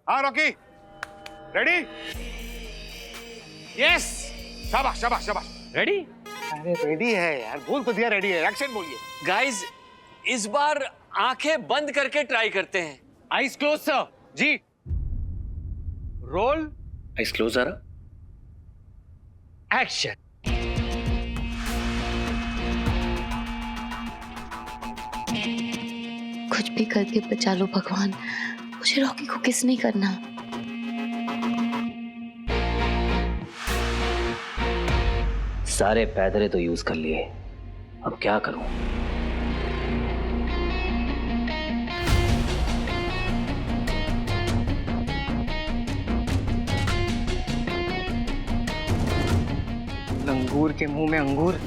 हाँ Rocky, ready? Yes, शाबाश शाबाश शाबाश। रेडी? अरे रेडी है यार, बोल तो दिया रेडी है, एक्शन बोलिए। गाइस, इस बार आंखें बंद करके ट्राई करते हैं। Eyes close sir. जी रोल, आइस क्लोज जरा, एक्शन। कुछ भी करके बचा लो भगवान, मुझे रॉकी को किस नहीं करना। सारे पैदरे तो यूज कर लिए, अब क्या करूं? लंगूर के मुंह में अंगूर,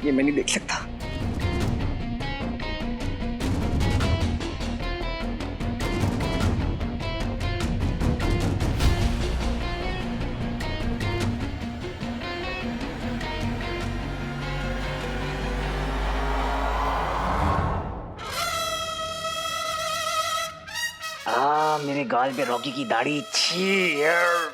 ये मैं नहीं देख सकता। मेरे गाल पे रॉकी की दाढ़ी, छी यार।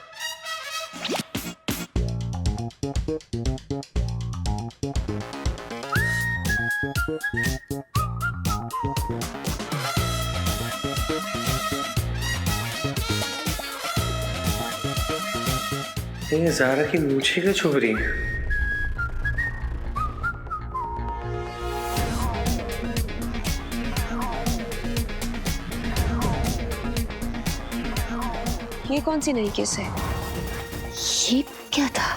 ये ज़ारा की मूछें क्यों छुप रही हैं? ये कौन सी नई केस है? ये क्या था?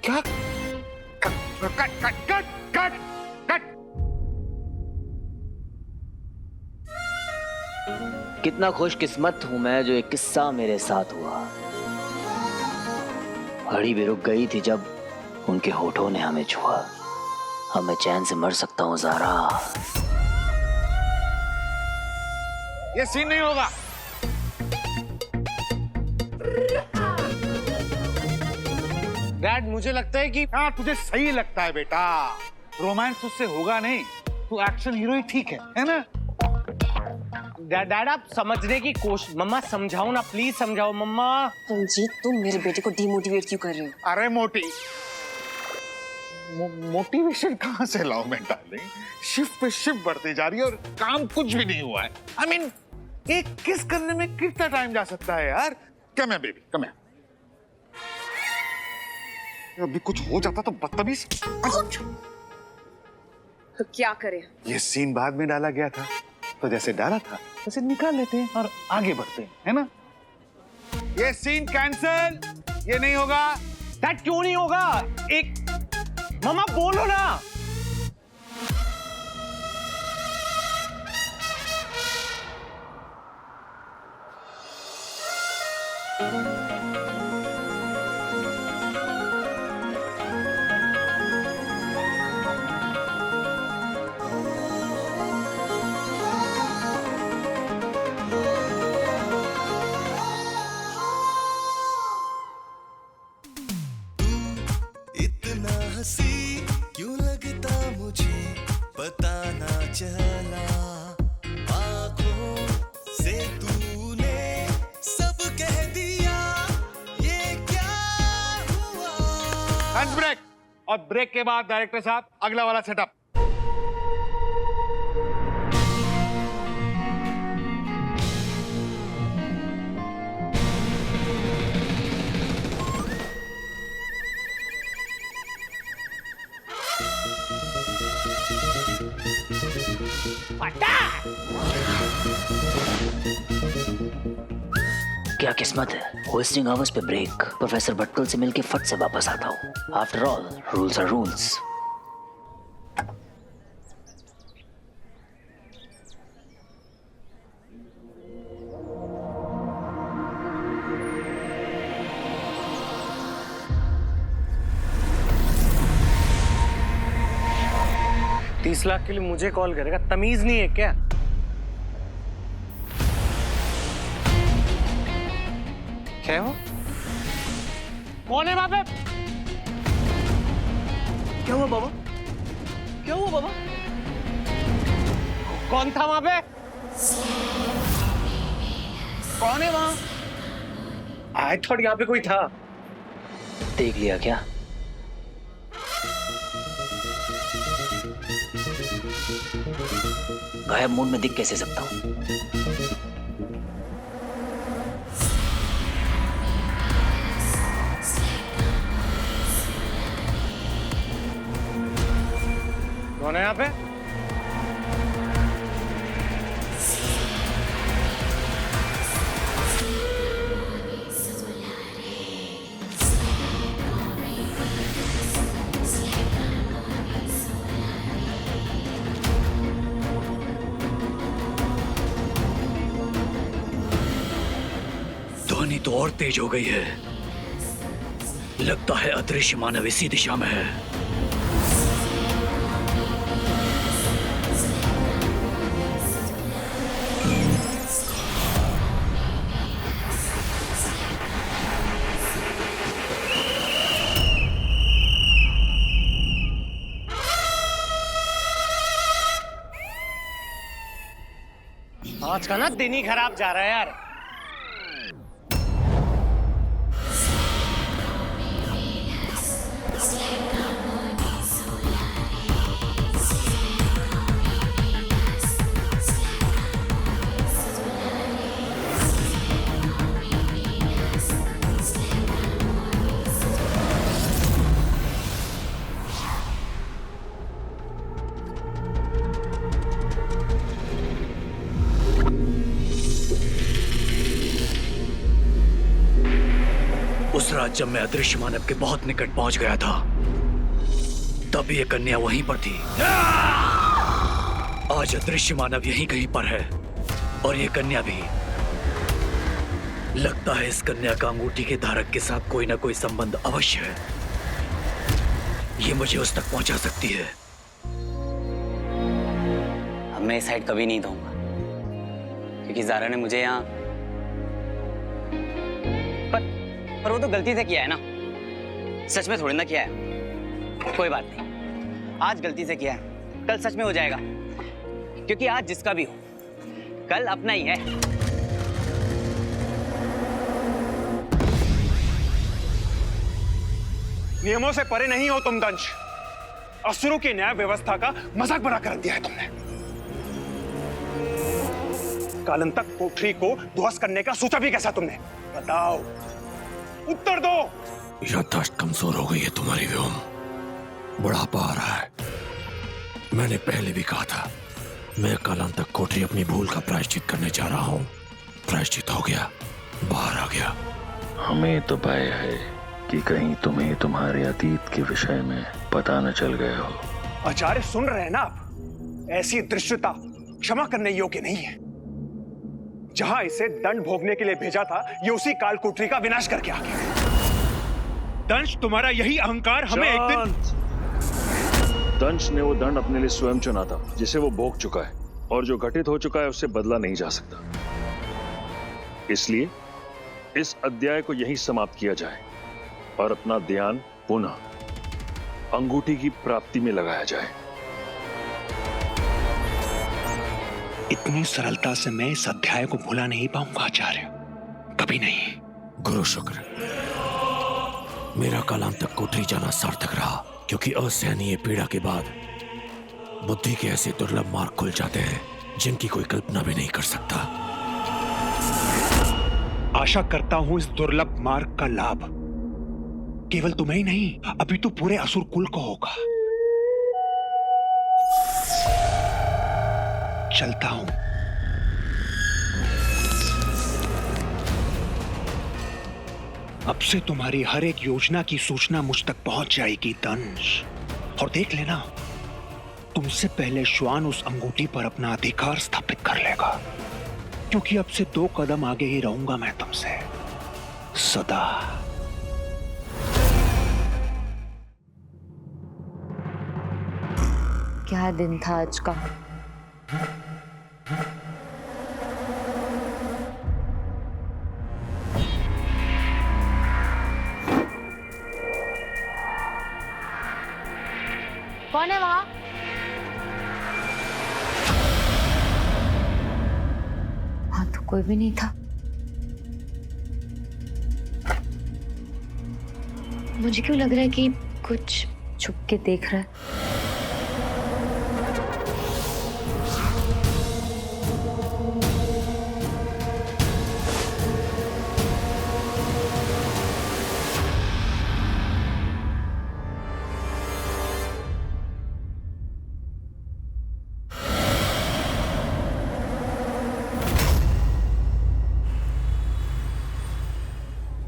क्या? Cut cut cut cut cut cut. कितना खुशकिस्मत हूं मैं जो एक किस्सा मेरे साथ हुआ। घड़ी भी रुक गई थी जब उनके होठों ने हमें छुआ। अब मैं चैन से मर सकता हूँ ज़ारा। ये सीन नहीं होगा। डैड, मुझे लगता है कि हाँ तुझे सही लगता है बेटा, रोमांस उससे होगा नहीं, तू एक्शन हीरो ही ठीक है ना? डैड आप समझने की कोशिश, मम्मा समझाओ ना, प्लीज समझाओ मम्मा। रंजीत, तुम मेरे बेटे को डिमोटिवेट क्यों कर रहे हो? अरे मोटिवेशन कहाँ से लाऊं मैं डार्लिंग? शिफ्ट पे शिफ्ट बढ़ती जा रही है और काम कुछ भी नहीं हुआ है। I mean, एक किस करने में कितना टाइम जा सकता है यार? कम है बेबी, कम है। अभी कुछ हो जाता तो बदतमीज। तो क्या करें? ये सीन बाद में डाला गया था, तो जैसे डाला था वैसे निकाल लेते हैं और आगे बढ़ते हैं, है ना? ये सीन कैंसल, ये नहीं होगा। डैड क्यों नहीं होगा? एक मम्मा बोलो ना। क्यों लगता मुझे पता ना चला, आँखों से तूने सब कह दिया, ये क्या हुआ? लंच ब्रेक, और ब्रेक के बाद डायरेक्टर साहब अगला वाला सेटअप। क्या किस्मत है, होस्टिंग आवर्स पे ब्रेक। प्रोफेसर भटकल से मिलके फट से वापस आता हूँ। After all rules are rules. $30 lakh के लिए मुझे कॉल करेगा? तमीज नहीं है क्या? क्या है वो? कौन है वहां पे? क्या हुआ बाबा? क्या हुआ बाबा? कौन था वहां पे? कौन है वहां? आई थॉट यहाँ पे कोई था। देख लिया क्या? गायब मूड में दिख कैसे सकता हूं? कौन है यहाँ पे? ध्वनि तो और तेज हो गई है। लगता है अदृश्य मानव इसी दिशा में है। आज का ना दिन ही खराब जा रहा है यार। उस रात जब मैं अदृश्य मानव के बहुत निकट पहुंच गया था, तब ये कन्या वहीं पर थी। आज अदृश्य मानव यहीं कहीं पर है और ये कन्या भी। लगता है इस कन्या का अंगूठी के धारक के साथ कोई ना कोई संबंध अवश्य है। ये मुझे उस तक पहुंचा सकती है। अब मैं इस साइड कभी नहीं दूंगा, क्योंकि ज़ारा ने मुझे यहाँ पर वो तो गलती से किया है ना, सच में थोड़ी ना किया है। कोई बात नहीं, आज गलती से किया है, कल सच में हो जाएगा, क्योंकि आज जिसका भी हो कल अपना ही है। नियमों से परे नहीं हो तुम दंश। असुरों की न्याय व्यवस्था का मजाक बना कर दिया है तुमने। कालंतक कोठरी को ध्वस्त करने का सोचा भी कैसा तुमने? बताओ, उत्तर दो। याददाश्त कमजोर हो गई है तुम्हारी व्योम, बुढ़ापा आ रहा है। मैंने पहले भी कहा था, मैं कालांतक कोठरी अपनी भूल का प्रायश्चित करने जा रहा हूँ। प्रायश्चित हो गया, बाहर आ गया। हमें तो भय है कि कहीं तुम्हें तुम्हारे अतीत के विषय में पता न चल गया हो। आचार्य सुन रहे हैं ना आप? ऐसी दृश्यता क्षमा करने योग्य नहीं है। जहां इसे दंड भोगने के लिए भेजा था, ये उसी काल कोठरी का विनाश करके आ गया। दंश, तुम्हारा यही अहंकार हमें एक दिन। दंश ने वो दंड अपने लिए स्वयं चुना था, जिसे वो भोग चुका है, और जो घटित हो चुका है उससे बदला नहीं जा सकता। इसलिए इस अध्याय को यहीं समाप्त किया जाए और अपना ध्यान पुनः अंगूठी की प्राप्ति में लगाया जाए। इतनी सरलता से मैं इस अध्याय को भुला नहीं पाऊंगा आचार्य, कभी नहीं। गुरु शुक्र, मेरा कालांतक कोठरी जाना सार्थक रहा, क्योंकि असहनीय पीड़ा के बाद बुद्धि के ऐसे दुर्लभ मार्ग खुल जाते हैं जिनकी कोई कल्पना भी नहीं कर सकता। आशा करता हूं इस दुर्लभ मार्ग का लाभ केवल तुम्हें ही नहीं, अभी तो पूरे असुर कुल को होगा। चलता हूं। अब से तुम्हारी हर एक योजना की सूचना मुझ तक पहुंच जाएगी दंश। और देख लेना, तुमसे पहले श्वान उस अंगूठी पर अपना अधिकार स्थापित कर लेगा, क्योंकि अब से 2 कदम आगे ही रहूंगा मैं तुमसे सदा। क्या दिन था आज का। कौन है वहां? वहां तो कोई भी नहीं था। मुझे क्यों लग रहा है कि कुछ छुप के देख रहा है।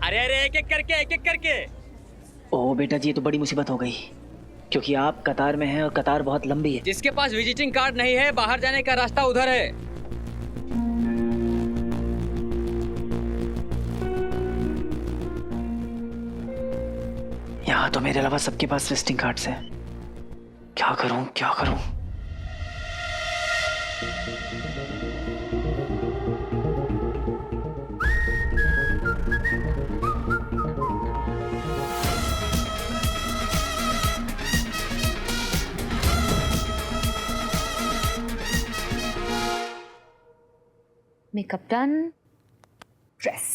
अरे अरे एक एक करके। ओह बेटा जी, ये तो बड़ी मुसीबत हो गई, क्योंकि आप कतार में हैं और कतार बहुत लंबी है। जिसके पास विजिटिंग कार्ड नहीं है, बाहर जाने का रास्ता उधर है। यहाँ तो मेरे अलावा सबके पास विजिटिंग कार्ड्स हैं। क्या करूं क्या करूं? Makeup done, dress.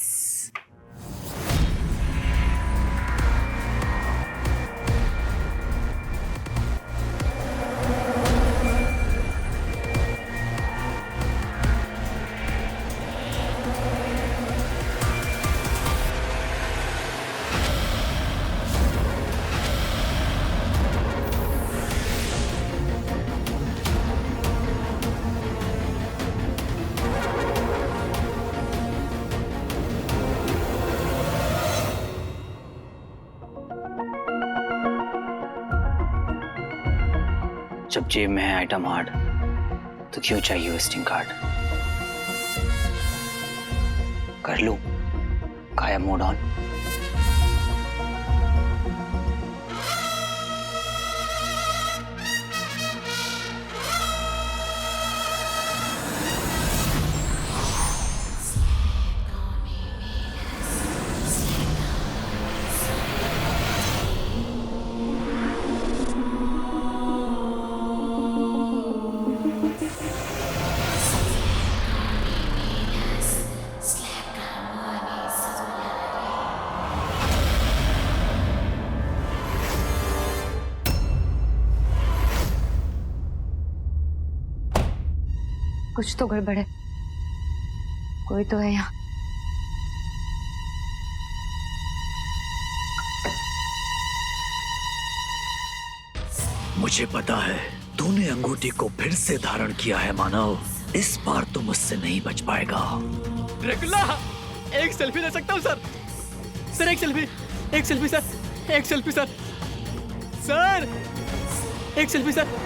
जब जेब में है आइटम हार्ड, तो क्यों चाहिए विजिटिंग कार्ड? कर लूं गायब मोड ऑन। कुछ तो गड़बड़ है, कोई तो है यहाँ। मुझे पता है तूने अंगूठी को फिर से धारण किया है मानव। इस बार तो मुझसे नहीं बच पाएगा। ड्रैकुला, एक सेल्फी ले सकता हूँ सर? सर एक सेल्फी सर, एक सेल्फी सर, सर एक सेल्फी सर।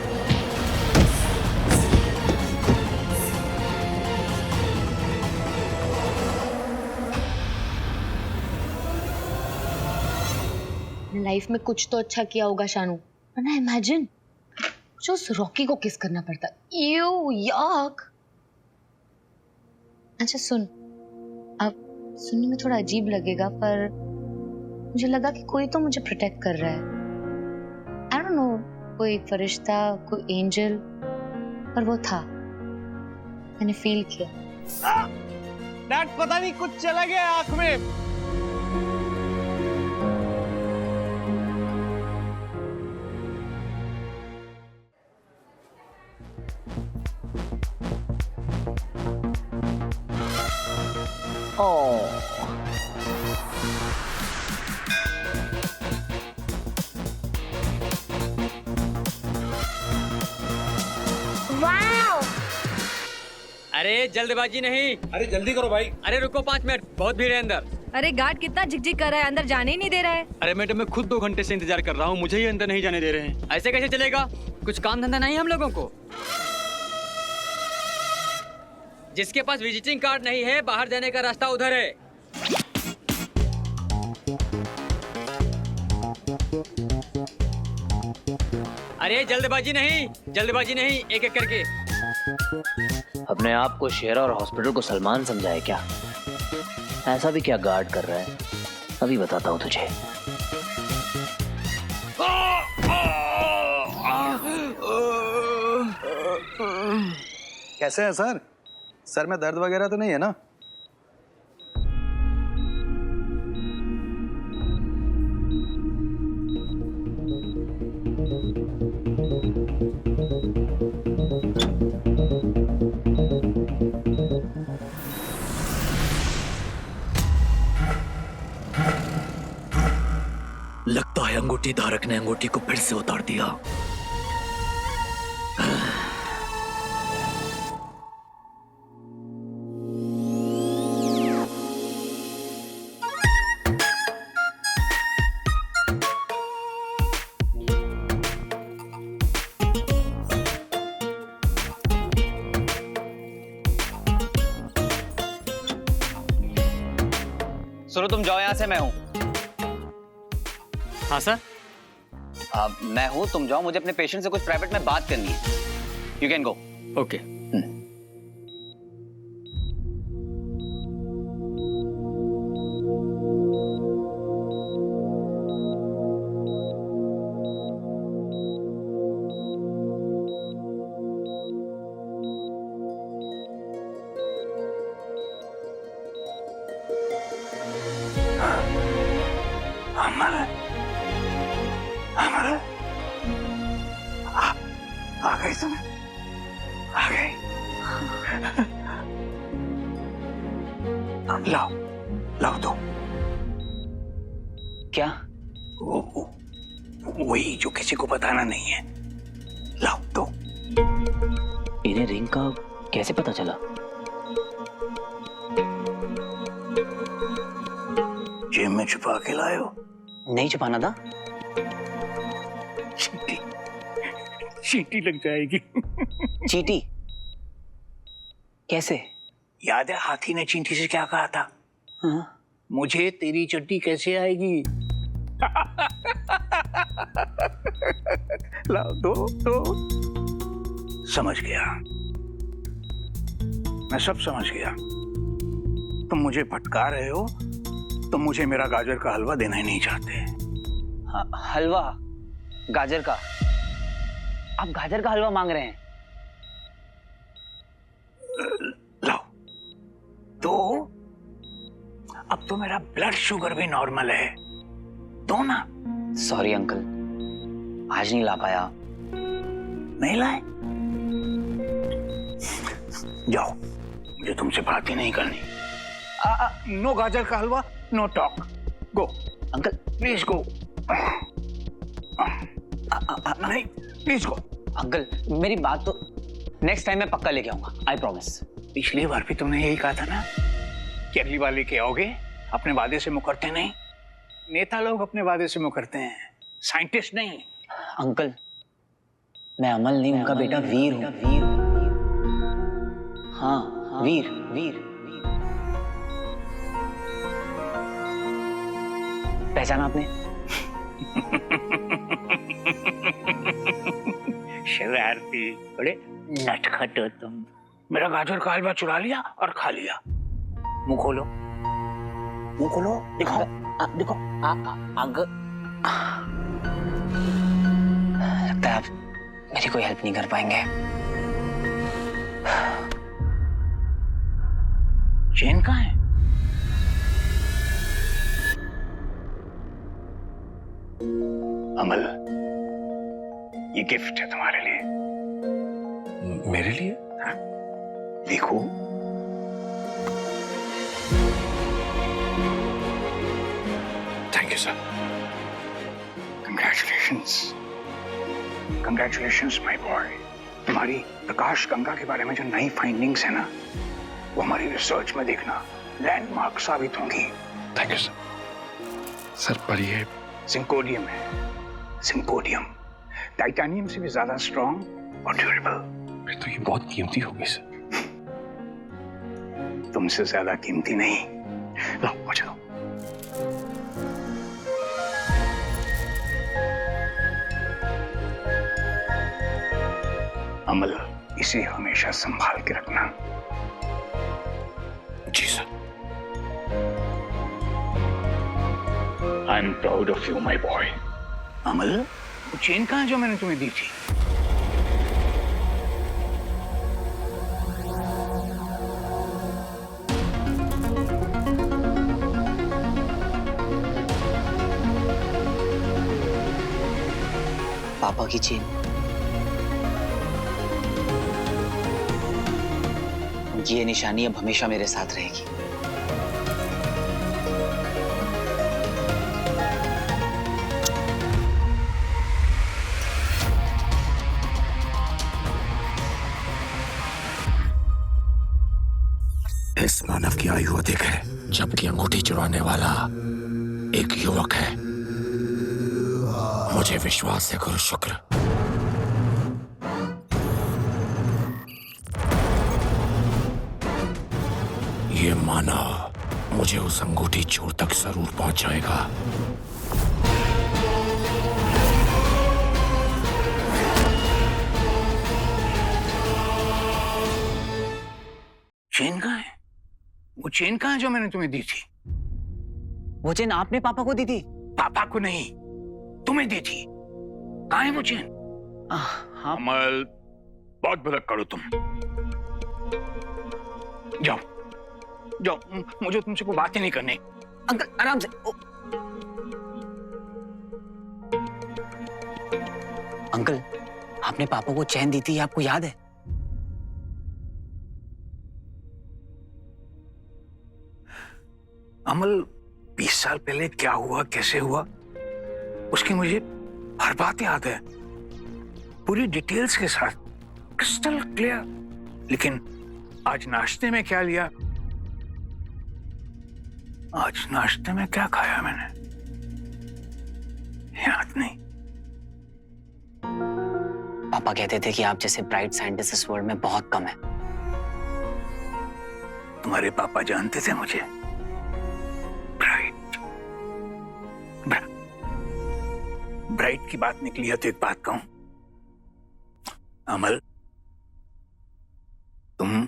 लाइफ में कुछ तो अच्छा किया होगा शानू, वरना इमेजिन जो उस रॉकी को किस करना पड़ता। यू याक। अच्छा सुन, अब सुनने में थोड़ा अजीब लगेगा, पर मुझे लगा कि कोई तो मुझे प्रोटेक्ट कर रहा है। आई डोंट नो, कोई फरिश्ता, कोई एंजल, पर वो था, मैंने फील किया। डैड पता नहीं कुछ चला गया आंख में। अरे जल्दबाजी नहीं। अरे जल्दी करो भाई। अरे रुको 5 मिनट, बहुत भीड़ है अंदर। अरे गार्ड कितना झिकझिक कर रहा है, अंदर जाने ही नहीं दे रहा है। अरे मैडम, मैं खुद 2 घंटे से इंतजार कर रहा हूँ, मुझे ही अंदर नहीं जाने दे रहे हैं। ऐसे कैसे चलेगा? कुछ काम धंधा नहीं हम लोगों को? जिसके पास विजिटिंग कार्ड नहीं है, बाहर जाने का रास्ता उधर है। अरे जल्दबाजी नहीं, एक एक करके। अपने आप को शेर और हॉस्पिटल को सलमान समझा है क्या? ऐसा भी क्या गार्ड कर रहा है, अभी बताता हूँ तुझे। कैसे हैं सर? सर में दर्द वगैरह तो नहीं है ना? लगता है अंगूठी धारक ने अंगूठी को फिर से उतार दिया। सुनो, तुम जाओ यहाँ से, मैं हूँ। हाँ सर। मैं हूँ, तुम जाओ, मुझे अपने पेशेंट से कुछ प्राइवेट में बात करनी है। You can go. ओके। आ गई तुम, आ गई। लाओ लाओ दो। क्या? वही जो किसी को बताना नहीं है। लाओ दो। इन्हें रिंग का कैसे पता चला? जेब में छुपा के लाए हो? नहीं छुपाना था। चींटी, चींटी लग जाएगी। चींटी? कैसे? याद है हाथी ने चींटी से क्या कहा था? हाँ? मुझे तेरी चड्डी कैसे आएगी? लाओ दो दो। समझ गया, मैं सब समझ गया। तुम मुझे भटका रहे हो, तुम मुझे मेरा गाजर का हलवा देना ही नहीं चाहते। हलवा? गाजर का? आप गाजर का हलवा मांग रहे हैं? लाओ दो। अब तो मेरा ब्लड शुगर भी नॉर्मल है, दो ना। सॉरी अंकल, आज नहीं ला पाया। नहीं लाए? जाओ, मुझे तुमसे बात ही नहीं करनी। नो गाजर का हलवा, no talk. Go uncle, please go. नहीं, प्लीज गो। अंकल मेरी बात तो, नेक्स्ट टाइम मैं पक्का लेके आऊंगा, आई प्रॉमिस। पिछली बार भी तुमने यही कहा था ना कि अगली बार लेके आओगे। अपने वादे से मुकरते नहीं। नेता लोग अपने वादे से मुकरते हैं, साइंटिस्ट नहीं। अंकल मैं अमल नहीं, उनका बेटा वीर हूँ। हाँ वीर वीर। पहचाना आपने? शरारती, बड़े नटखट हो तुम। मेरा गाजर का हलवा चुरा लिया और खा लिया। मुंह खोलो, मुंह खोलो, दिखाओ, देखो। लगता है आप मेरी कोई हेल्प नहीं कर पाएंगे। चेन कहाँ है? अमल, ये गिफ्ट है तुम्हारे लिए। मेरे लिए? हाँ, देखो। Thank you sir. Congratulations, congratulations my boy. तुम्हारी प्रकाश गंगा के बारे में जो नई फाइंडिंग्स है ना, वो हमारी रिसर्च में देखना लैंडमार्क साबित होंगी। Thank you sir. सर पर ये सिंकोडियम है, सिंकोडियम। टाइटेनियम से भी ज्यादा स्ट्रॉन्ग और ड्यूरेबल। फिर तो ये बहुत कीमती होगी सर। तुमसे ज्यादा कीमती नहीं। लो मुझे दो। अमल, इसे हमेशा संभाल के रखना। जी sir. I am proud of you my boy. Amal, वो चेन कहाँ है जो मैंने तुम्हें दी थी? पापा की चेन। उनकी ये निशानी अब हमेशा मेरे साथ रहेगी। इस मानव की आयु अधिक है, जबकि अंगूठी चुराने वाला एक युवक है। मुझे विश्वास है गुरु शुक्र। ये मानव मुझे उस अंगूठी चोर तक जरूर पहुंचाएगा। चेन कहाँ है? वो चेन कहाँ है जो मैंने तुम्हें दी थी? वो चेन आपने पापा को दी थी? पापा को नहीं, तुम्हें दी थी। कहाँ है वो चेन? हाँ। अमल, बहुत भड़क करो तुम। जाओ जाओ, मुझे तुमसे कोई बात ही नहीं करनी। अंकल आराम से। अंकल, आपने पापा को चैन दी थी, आपको याद है? अमल, 20 साल पहले क्या हुआ, कैसे हुआ, उसकी मुझे हर बात याद है, पूरी डिटेल्स के साथ, क्रिस्टल क्लियर। लेकिन आज नाश्ते में क्या लिया, आज नाश्ते में क्या खाया मैंने, याद नहीं। पापा कहते थे कि आप जैसे ब्राइट साइंटिस्ट इस वर्ल्ड में बहुत कम है। तुम्हारे पापा जानते थे मुझे ब्राइट की बात निकली है तो एक बात कहूं, अमल, तुम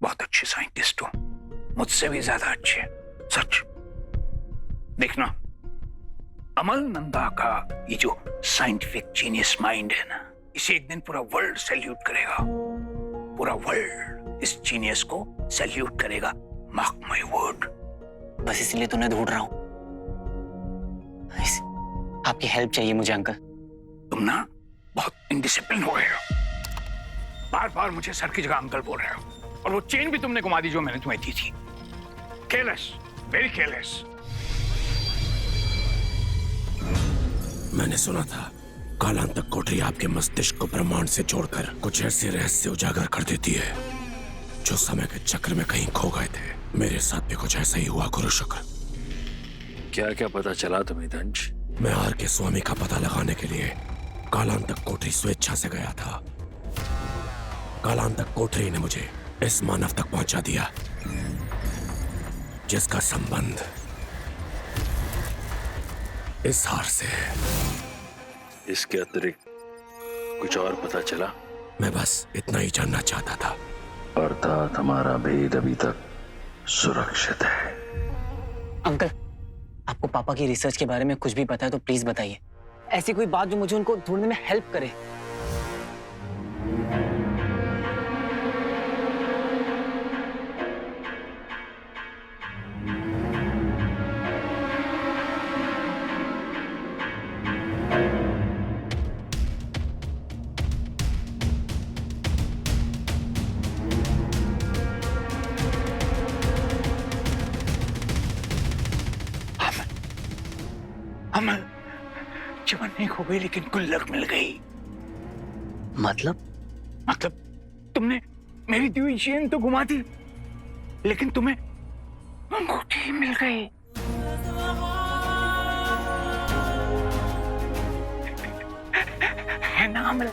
बहुत अच्छे साइंटिस्ट हो, मुझसे भी ज्यादा अच्छे, सच। देखना, अमल नंदा का ये जो साइंटिफिक जीनियस माइंड है ना, इसे एक दिन पूरा वर्ल्ड सैल्यूट करेगा। पूरा वर्ल्ड इस जीनियस को सैल्यूट करेगा, मार्क माय वर्ड। बस इसलिए तो मैं ढूंढ रहा हूं। आपकी हेल्प चाहिए मुझे अंकल। तुम ना बहुत इनडिसिप्लिन हो गए हो, बार बार मुझे सर की जगह अंकल बोल रहे हो, और वो चेन भी तुमने घुमा दी जो मैंने तुम्हें दी थी। Careless, very careless. मैंने सुना था कालांतक कोठरी आपके मस्तिष्क को ब्रह्मांड से जोड़कर कुछ ऐसे रहस्य उजागर कर देती है जो समय के चक्र में कहीं खो गए थे। मेरे साथ भी कुछ ऐसा ही हुआ गुरु शुक्र। क्या क्या पता चला तुम्हें दंश? मैं आर के स्वामी का पता लगाने के लिए कालांतक कोठरी स्वेच्छा से गया था। कालांतक कोठरी ने मुझे इस मानव तक पहुंचा दिया जिसका संबंध इस हार से है। इसके अतिरिक्त कुछ और पता चला? मैं बस इतना ही जानना चाहता था। अर्थात हमारा भेद अभी तक सुरक्षित है। अंकल, आपको पापा की रिसर्च के बारे में कुछ भी पता है तो प्लीज बताइए। ऐसी कोई बात जो मुझे उनको ढूंढने में हेल्प करे। अमल, जवानी खो गई लेकिन गुल्लक मिल गई। मतलब तुमने मेरी दी हुई चेन तो घुमा दी, लेकिन तुम्हें अंगूठी मिल गई। है ना अमल?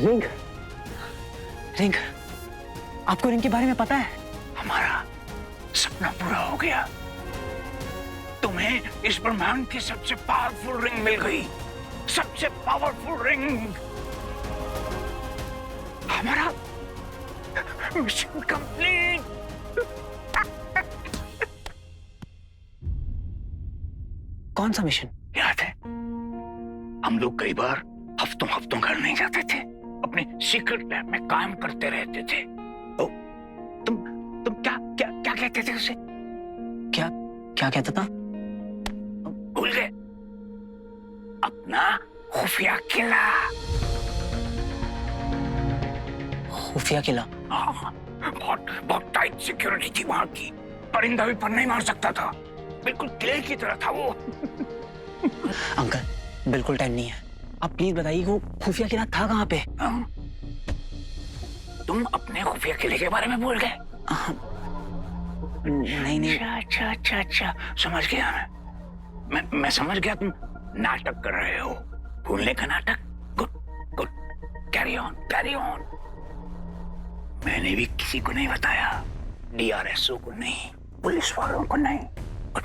रिंग, रिंग, आपको रिंग के बारे में पता है? हमारा सपना पूरा हो गया। तुम्हें इस ब्रह्मांड की सबसे पावरफुल रिंग मिल गई, सबसे पावरफुल रिंग। हमारा मिशन कंप्लीट। कौन सा मिशन? याद है, हम लोग कई बार हफ्तों घर नहीं जाते थे, अपने सीक्रेट लैब में काम करते रहते थे। तो लेते थे उसे। क्या क्या कहता था? भूल गए? अपना खुफिया किला। खुफिया किला? हाँ, बहुत टाइट सिक्योरिटी थी वहां की। परिंदा भी पर नहीं मार सकता था। बिल्कुल किले की तरह था वो। अंकल बिल्कुल टाइम नहीं है, आप प्लीज बताइए वो खुफिया किला था कहाँ पे? तुम अपने खुफिया किले के बारे में भूल गए? नहीं। अच्छा, समझ गया मैं समझ गया तुम नाटक कर रहे हो। भूलने का नाटक। Good, carry on. मैंने भी किसी को नहीं बताया, DRSO को नहीं, पुलिस वालों को नहीं, और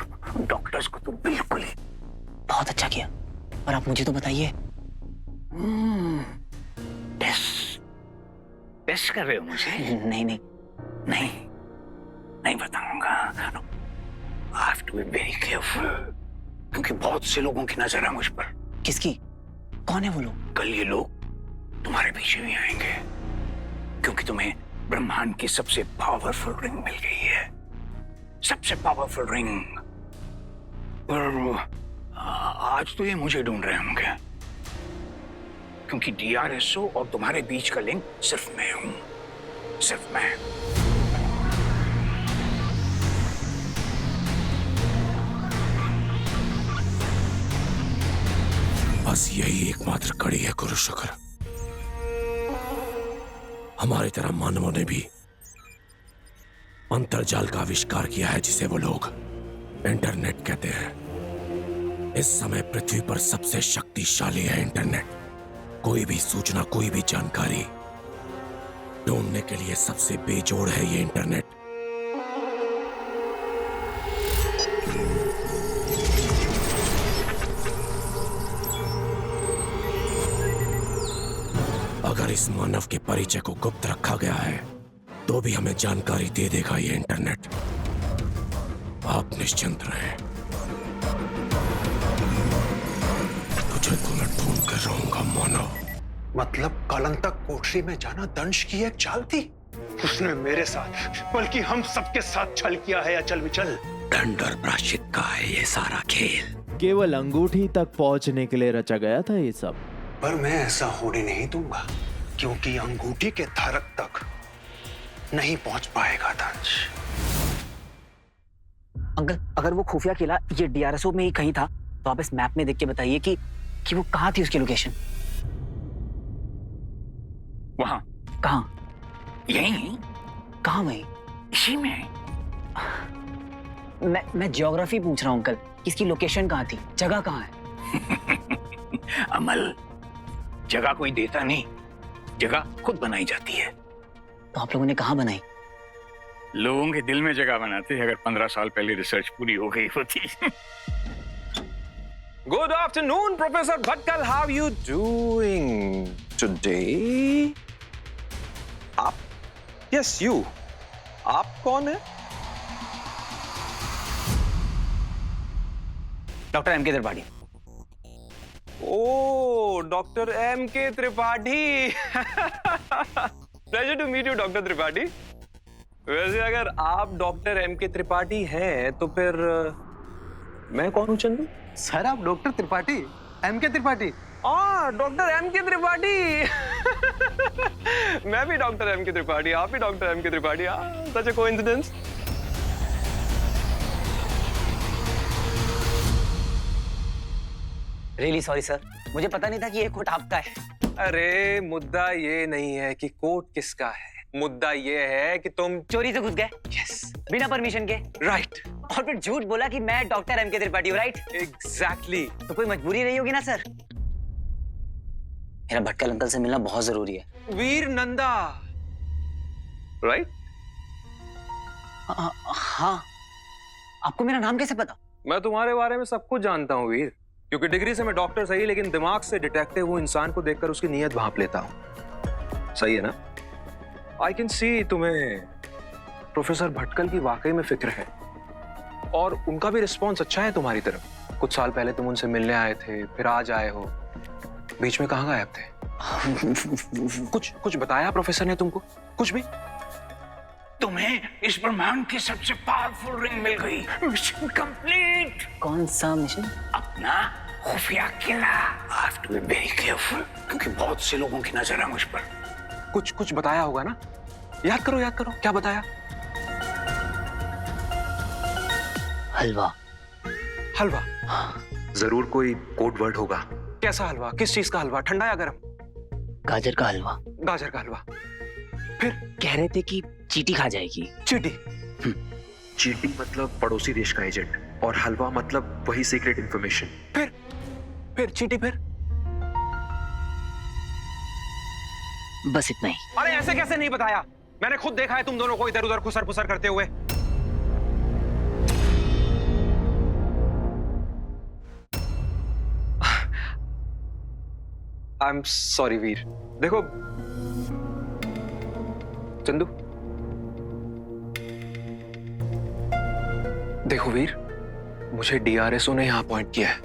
डॉक्टर्स को तो बिल्कुल ही। बहुत अच्छा किया, और आप मुझे तो बताइए। टेस्ट कर रहे हो मुझे? नहीं बताऊंगा। I have to be very careful, क्योंकि बहुत से लोगों की नजर है मुझ पर। किसकी? कौन है वो लोग? कल ये लोग तुम्हारे पीछे भी आएंगे, क्योंकि तुम्हें ब्रह्मांड की सबसे पावरफुल रिंग मिल गई है। सबसे पावरफुल रिंग। पर आज तो ये मुझे ढूंढ रहे होंगे, क्योंकि DRSO और तुम्हारे बीच का लिंक सिर्फ मैं हूं, सिर्फ मैं। बस यही एकमात्र कड़ी है कुरुशकर। हमारी तरह मानवों ने भी अंतर्जाल का आविष्कार किया है, जिसे वो लोग इंटरनेट कहते हैं। इस समय पृथ्वी पर सबसे शक्तिशाली है इंटरनेट। कोई भी सूचना, कोई भी जानकारी ढूंढने के लिए सबसे बेजोड़ है ये इंटरनेट। अगर इस मानव के परिचय को गुप्त रखा गया है, तो भी हमें जानकारी दे देगा ये इंटरनेट। आप निश्चिंत रहें। तुझे तो मैं ढूंढ कर रहूंगा मानव। मतलब कलंतक कोठरी में जाना दंश की एक चाल थी? उसने मेरे साथ, बल्कि हम सबके साथ छल किया है, अचल विचल। दंड और प्रायश्चित का है ये सारा खेल। केवल अंगूठी तक पहुंचने के लिए रचा गया था ये सब। पर मैं ऐसा होने नहीं दूंगा, क्योंकि अंगूठी के धारक तक नहीं पहुंच पाएगा दंश। अंकल अगर वो खुफिया किला ये DRSO में ही कहीं था, तो आप इस मैप में देख के बताइए कि वो कहाँ थी, उसकी लोकेशन। वहां। कहाँ? यहीं। कहाँ वहीं? इसी में। मैं ज्योग्राफी पूछ रहा हूँ अंकल, इसकी लोकेशन कहाँ थी, जगह कहाँ है? अमल, जगह कोई देता नहीं, जगह खुद बनाई जाती है। तो आप लोगों ने कहाँ बनाई? लोगों के दिल में जगह बनाते हैं। अगर 15 साल पहले रिसर्च पूरी हो गई होती। Good afternoon, Professor Bhatkal. How are you doing today? आप? Yes, you. आप कौन है? Doctor MK Tripathi. Oh, Dr. MK Tripathi. Pleasure to meet you, Dr. Tripathi. वैसे अगर आप डॉक्टर MK त्रिपाठी हैं, तो फिर मैं कौन हूँ चंदू? सर आप doctor Tripathi, MK Tripathi. Doctor MK Tripathi. मैं भी डॉक्टर MK त्रिपाठी, आप भी doctor MK Tripathi. Such a coincidence. Really sorry sir, मुझे पता नहीं था कि ये कोट आपका है। अरे मुद्दा ये नहीं है कि कोट किसका है, मुद्दा ये है कि तुम चोरी से घुस गए। यस, बिना परमिशन के। राइट। और फिर झूठ बोला कि मैं डॉक्टर MK त्रिपाठी हूँ, राइट? एग्जैक्टली। तो कोई मजबूरी रही होगी ना सर? मेरा भटकल अंकल से मिलना बहुत जरूरी है। वीर नंदा, राइट? हाँ। आपको मेरा नाम कैसे पता? मैं तुम्हारे बारे में सब कुछ जानता हूँ वीर, क्योंकि डिग्री से मैं डॉक्टर सही, लेकिन दिमाग से डिटेक्टिव हूँ। इंसान को देखकर उसकी नीयत भांप लेता हूँ। सही है ना? आई कैन सी तुम्हें प्रोफेसर भटकल की वाकई में फिक्र है, और उनका भी रिस्पॉन्स अच्छा है तुम्हारी तरफ। कुछ साल पहले तुम उनसे मिलने आए थे, फिर आज आए हो, बीच में कहाँ गायब थे? कुछ बताया प्रोफेसर ने तुमको? कुछ भी? तुम्हें इस ब्रह्मांड की सबसे पावरफुल रिंग मिल गई। Mission complete. कौन सा मिशन? अपना खुफिया किला। I have to be very careful क्योंकि बहुत से लोगों की नजर है मुझ पर। कुछ बताया होगा ना? याद करो क्या बताया? हलवा। हलवा? जरूर कोई कोड वर्ड होगा। कैसा हलवा? किस चीज का हलवा? ठंडा या गर्म? गाजर का हलवा। गाजर का हलवा। फिर कह रहे थे कि चींटी खा जाएगी। चींटी? चींटी मतलब पड़ोसी देश का एजेंट, और हलवा मतलब वही सीक्रेट इंफॉर्मेशन। फिर चींटी? फिर बस इतना ही। अरे ऐसे कैसे नहीं बताया? मैंने खुद देखा है तुम दोनों को इधर उधर खुसर फुसर करते हुए। आई एम सॉरी वीर। देखो चंदू, देखो वीर, मुझे डीआरएसओ ने यहां अपॉइंट किया है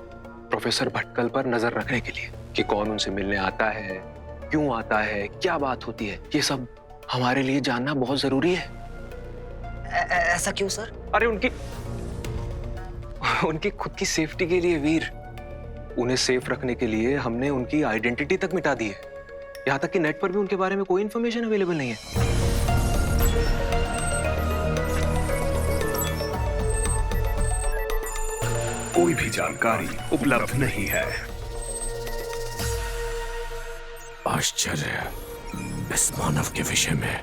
प्रोफेसर भटकल पर नजर रखने के लिए कि कौन उनसे मिलने आता है, क्यों आता है, क्या बात होती है। ये सब हमारे लिए जानना बहुत जरूरी है। ऐसा क्यों सर? अरे उनकी खुद की सेफ्टी के लिए वीर। उन्हें सेफ रखने के लिए हमने उनकी आइडेंटिटी तक मिटा दी है। यहां तक कि नेट पर भी उनके बारे में कोई इंफॉर्मेशन अवेलेबल नहीं है। कोई भी जानकारी उपलब्ध नहीं है। आश्चर्य, इस मानव के विषय में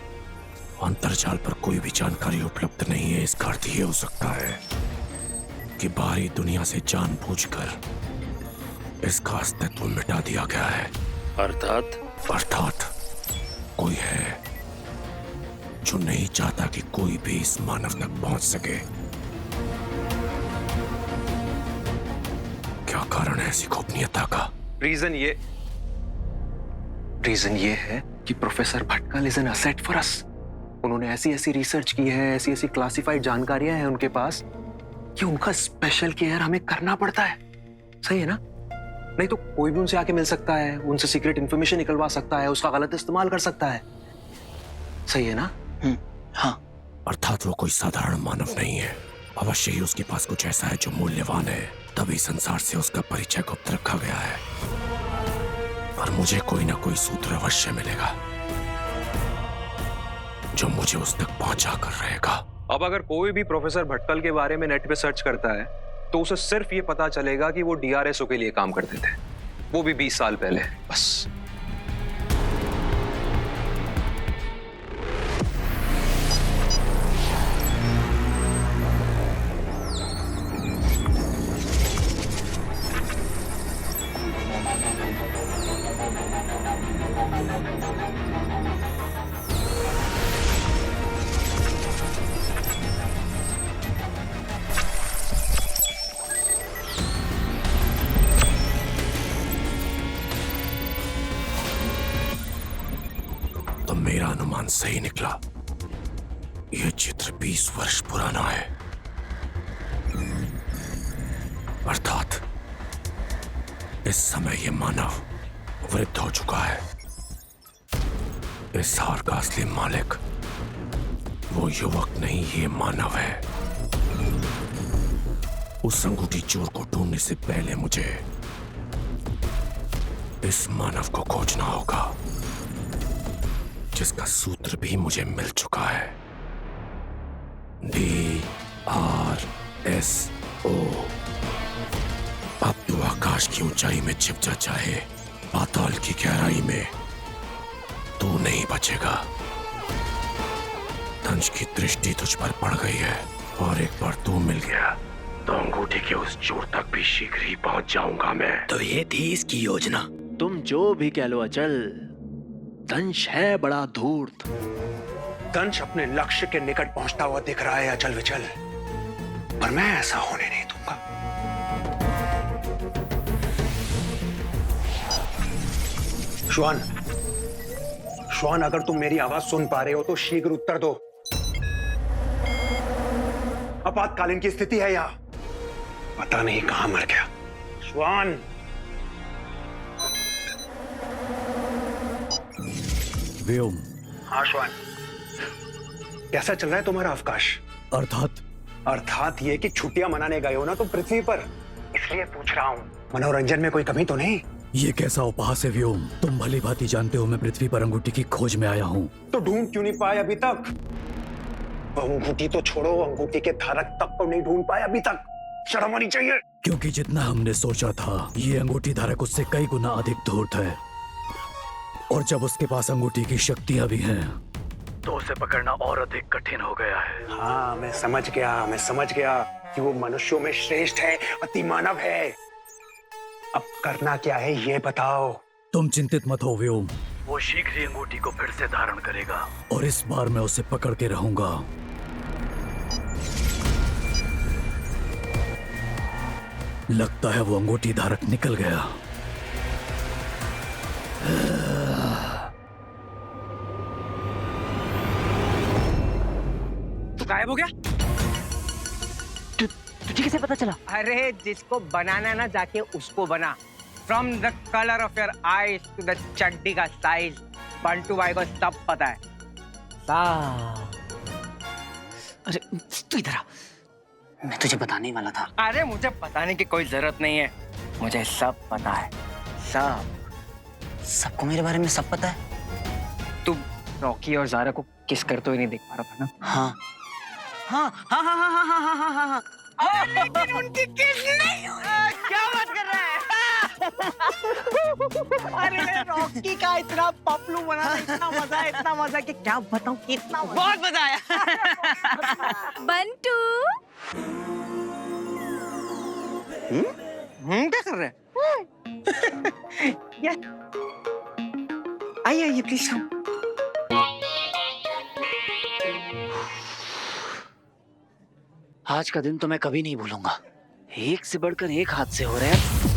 अंतर्जाल पर कोई भी जानकारी उपलब्ध नहीं है। इसका अर्थ ये हो सकता है कि बाहरी दुनिया से जानबूझकर इसका अस्तित्व मिटा दिया गया है। अर्थात कोई है जो नहीं चाहता कि कोई भी इस मानव तक पहुंच सके। क्या कारण है ऐसी गोपनीयता का? रीजन ये है कि professor Bhatkal is an asset for us. उन्होंने ऐसी रिसर्च की है, ऐसी क्लासिफाइड जानकारियां हैं उनके पास कि उनका स्पेशल केयर हमें करना पड़ता है। सही है ना? नहीं तो कोई भी उनसे आके मिल सकता है, उनसे सीक्रेट इंफॉर्मेशन निकलवा सकता है, उसका गलत इस्तेमाल कर सकता है। सही है ना? हाँ। अर्थात वो कोई साधारण मानव नहीं है। अवश्य ही उसके पास कुछ ऐसा है जो मूल्यवान है, तभी संसार से उसका परिचय गुप्त रखा गया है। पर मुझे कोई ना कोई सूत्र अवश्य मिलेगा जो मुझे उस तक पहुंचा कर रहेगा। अब अगर कोई भी प्रोफेसर भटकल के बारे में नेट पे सर्च करता है तो उसे सिर्फ ये पता चलेगा कि वो डीआरएसओ के लिए काम करते थे, वो भी 20 साल पहले। बस। मेरा अनुमान सही निकला। यह चित्र 20 वर्ष पुराना है। अर्थात इस समय यह मानव वृद्ध हो चुका है। इस हार का असली मालिक वो युवक नहीं, ये मानव है। उस अंगूठी चोर को ढूंढने से पहले मुझे इस मानव को खोजना होगा, जिसका सूत्र भी मुझे मिल चुका है। DRSO। अब तू आकाश की ऊंचाई में छिप जा, चाहे पाताल की गहराई में, तू नहीं बचेगा। दंश की दृष्टि तुझ पर पड़ गई है, और एक बार तू मिल गया तो अंगूठी के उस चोर तक भी शीघ्र ही पहुंच जाऊंगा मैं। तो ये थी इसकी योजना। तुम जो भी कह लो अचल, दंश है बड़ा धूर्त। दंश अपने लक्ष्य के निकट पहुंचता हुआ दिख रहा है अचल विचल, पर मैं ऐसा होने नहीं दूंगा। श्वान, अगर तुम मेरी आवाज सुन पा रहे हो तो शीघ्र उत्तर दो। आपातकालीन की स्थिति है यहाँ, पता नहीं कहां मर गया। श्वान। व्योम। हाँ श्वान। कैसा चल रहा है तुम्हारा अवकाश? अर्थात ये कि छुट्टियां मनाने गए हो ना तुम पृथ्वी पर, इसलिए पूछ रहा हूँ। मनोरंजन में कोई कमी तो नहीं? ये कैसा उपहास है व्योम? तुम भली भांति जानते हो मैं पृथ्वी पर अंगूठी की खोज में आया हूँ। तो ढूंढ क्यों नहीं पाए अभी तक? अंगूठी तो छोड़ो, अंगूठी के धारक तक को नहीं ढूंढ पाए अभी तक। शर्म आनी चाहिए। क्योंकि जितना हमने सोचा था ये अंगूठी धारक उससे कई गुना अधिक धूर्त है, और जब उसके पास अंगूठी की शक्तियां भी हैं तो उसे पकड़ना और अधिक कठिन हो गया है। हाँ मैं समझ गया कि वो मनुष्यों में श्रेष्ठ है, अति मानव है। अब करना क्या है ये बताओ। तुम चिंतित मत हो व्योम, वो शीघ्र ही अंगूठी को फिर से धारण करेगा और इस बार मैं उसे पकड़ के रहूंगा। लगता है वो अंगूठी धारक निकल गया। तू गायब हो गया? तुझे कैसे पता चला? अरे जिसको बनाना ना जाके उसको बना। From the colour of your eyes to the चड्डी का साइज, बंटू भाई को सब पता है। अरे तू इधर आ, मैं तुझे बताने वाला था। अरे मुझे बताने की कोई जरूरत नहीं है, मुझे सब पता है। सबको मेरे बारे में सब पता है? तू रॉकी और ज़ारा को किस करते हुए नहीं देख पा रहा था ना? हाँ। लेकिन उनकी किस नहीं हुई। क्या बात कर रहा है? अरे रॉकी का इतना पपलू बना, इतना मजा कि क्या बताऊं, कितना बहुत मजा आया। बंटू क्या कर रहे हैं? आइए प्लीज। आज का दिन तो मैं कभी नहीं भूलूंगा। एक से बढ़कर एक हादसे हो रहे हैं।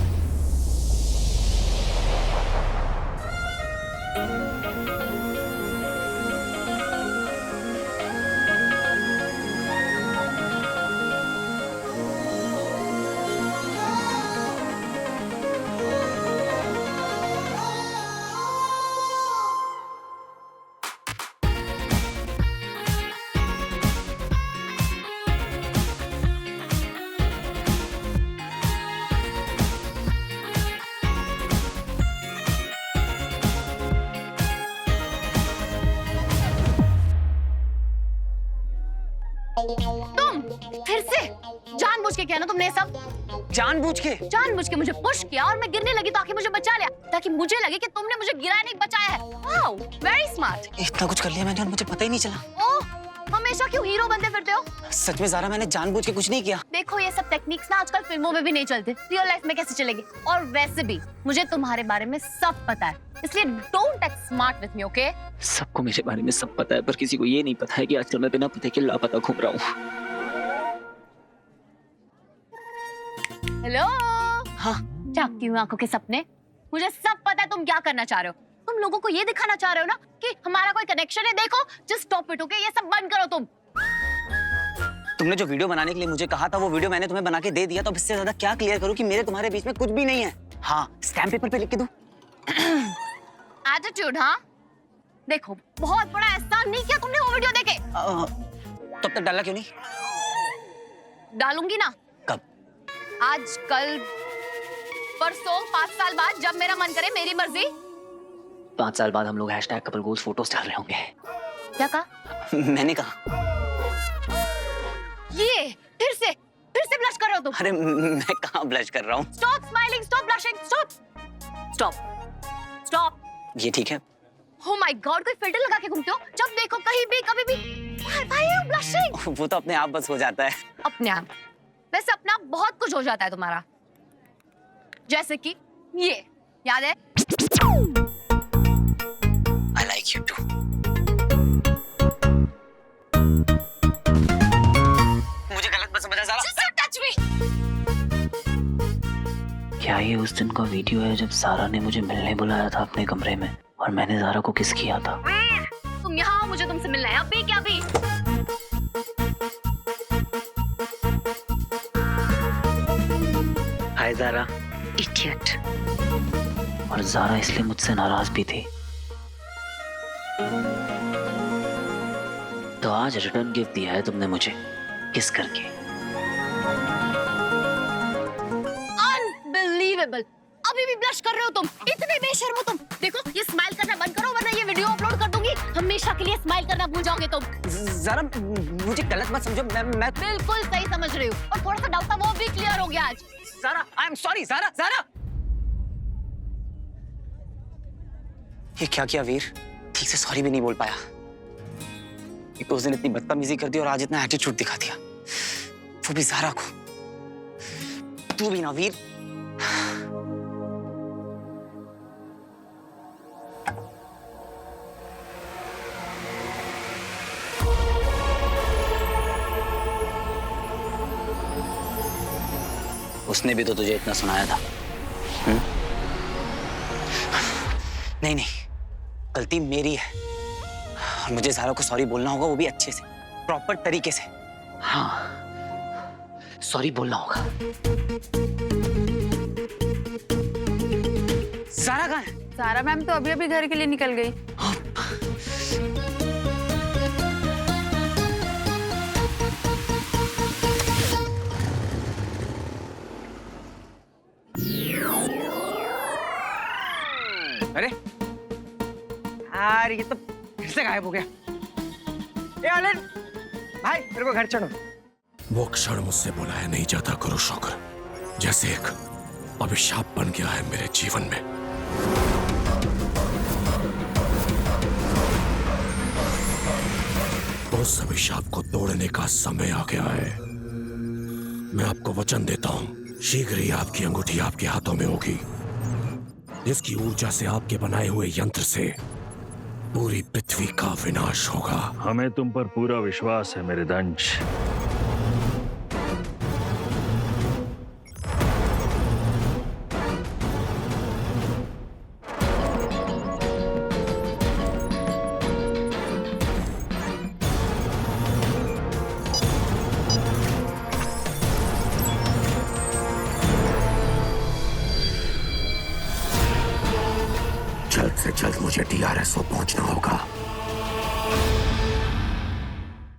तुम फिर से जानबूझ के किया ना तुमने सब? जानबूझ के मुझे पुश किया और मैं गिरने लगी तो आके मुझे बचा लिया, ताकि मुझे लगे कि तुमने मुझे गिराया नहीं बचाया है। Wow, very smart. इतना कुछ कर लिया मैंने और मुझे पता ही नहीं चला। ओह, हमेशा क्यों हीरो बनते फिरते हो? सच में ज़ारा, मैंने जानबूझ के कुछ नहीं किया। देखो ये सब टेक्निक्स ना आजकल फिल्मों में भी नहीं चलते, रियल लाइफ में कैसे चलेगी? और वैसे भी मुझे तुम्हारे बारे में सब पता है, इसलिए don't act smart with me, okay? सबको मेरे बारे में सब पता है, पर किसी को ये नहीं पता है कि आजकल मैं बिना पते के लापता घूम रहा हूँ। हेलो। हाँ। झांकती हूँ आंखों के सपने। मुझे सब पता है तुम क्या करना चाह रहे हो। तुम लोगों को ये दिखाना चाह रहे हो ना कि हमारा कोई कनेक्शन है। देखो, जस्ट स्टॉप इट, ओके? ये सब बंद करो तुम। तुमने जो वीडियो बनाने के लिए मुझे कहा था वो वीडियो मैंने तुम्हें बना के दे दिया, तो अब इससे ज्यादा क्या क्लियर करूं कि मेरे तुम्हारे बीच में कुछ भी नहीं है। हाँ, स्टैम्प पेपर पे लिख के दूं? एटीट्यूड, हाँ? देखो, बहुत बड़ा एहसान नहीं किया तुमने वो वीडियो देखे। तब तक डाला क्यों नहीं? डालूंगी ना। कब? आज, कल, परसों, 5 साल बाद, जब मेरा मन करे, मेरी मर्जी। 5 साल बाद हम लोग #कपल गोल्स फोटोज डाल रहे होंगे। क्या कहा? मैंने कहा। ये फिर से ब्लश कर रहे हो तुम। अरे मैं कहाँ ब्लश कर रहा हूँ? Stop smiling, stop blushing, stop. ये ठीक है? Oh my God, कोई फिल्टर लगा के घूमते हो? जब देखो कहीं भी, कभी भी। Why are you blushing? वो तो अपने आप बस हो जाता है। अपने आप? वैसे अपना बहुत कुछ हो जाता है तुम्हारा। जैसे कि ये, याद है? I like you too. मुझे गलत मत समझा Zaara. Just don't touch me. क्या ये उस दिन का वीडियो है जब ज़ारा ने मुझे मिलने बुलाया था अपने कमरे में और मैंने ज़ारा को किस किया था? तुम यहाँ आओ, मुझे तुमसे मिलना है। अभी क्या अभी? हाय ज़ारा। Idiot. और ज़ारा इसलिए मुझसे नाराज भी थी। तो तो आज रिटर्न गिफ्ट दिया है तुमने मुझे किस करके। अनबिलीवेबल, अभी भी ब्लश कर रहे हो तुम, इतने बेशर्म हो तुम। देखो ये स्माइल करना बंद करो वरना ये वीडियो अपलोड कर दूंगी। हमेशा के लिए स्माइल करना भूल जाओगे तुम। जरा मुझे गलत मत समझो, मैं बिल्कुल सही समझ रही हूँ और थोड़ा सा डाउट था वो भी क्लियर हो गया आज। Zara, I am sorry Zara, Zara. ये क्या किया वीर? ठीक से सॉरी भी नहीं बोल पाया। एक तो उस दिन इतनी बदतमीजी कर दी और आज इतना एटीट्यूड दिखा दिया, वो भी ज़ारा को। तू भी ना वीर। उसने भी तो तुझे इतना सुनाया था। नहीं नहीं, गलती मेरी है और मुझे ज़ारा को सॉरी बोलना होगा, वो भी अच्छे से, प्रॉपर तरीके से। हाँ, सॉरी बोलना होगा। ज़ारा कहाँ है? ज़ारा मैम तो अभी अभी घर के लिए निकल गई। अरे यार, ये तो फिर से गायब हो गया। ए आलन, भाई मेरे को घर चढ़ो। वो क्षण मुझसे बुलाया नहीं जाता कुरुशोकर, जैसे एक अभिशाप बन गया है मेरे जीवन में। उस अभिशाप को तोड़ने का समय आ गया है। मैं आपको वचन देता हूं, शीघ्र ही आपकी अंगूठी आपके हाथों में होगी, जिसकी ऊर्जा से आपके बनाए हुए यंत्र से पूरी पृथ्वी का विनाश होगा। हमें तुम पर पूरा विश्वास है मेरे दंश। जल्द से जल्द मुझे DRSO पहुंचना होगा।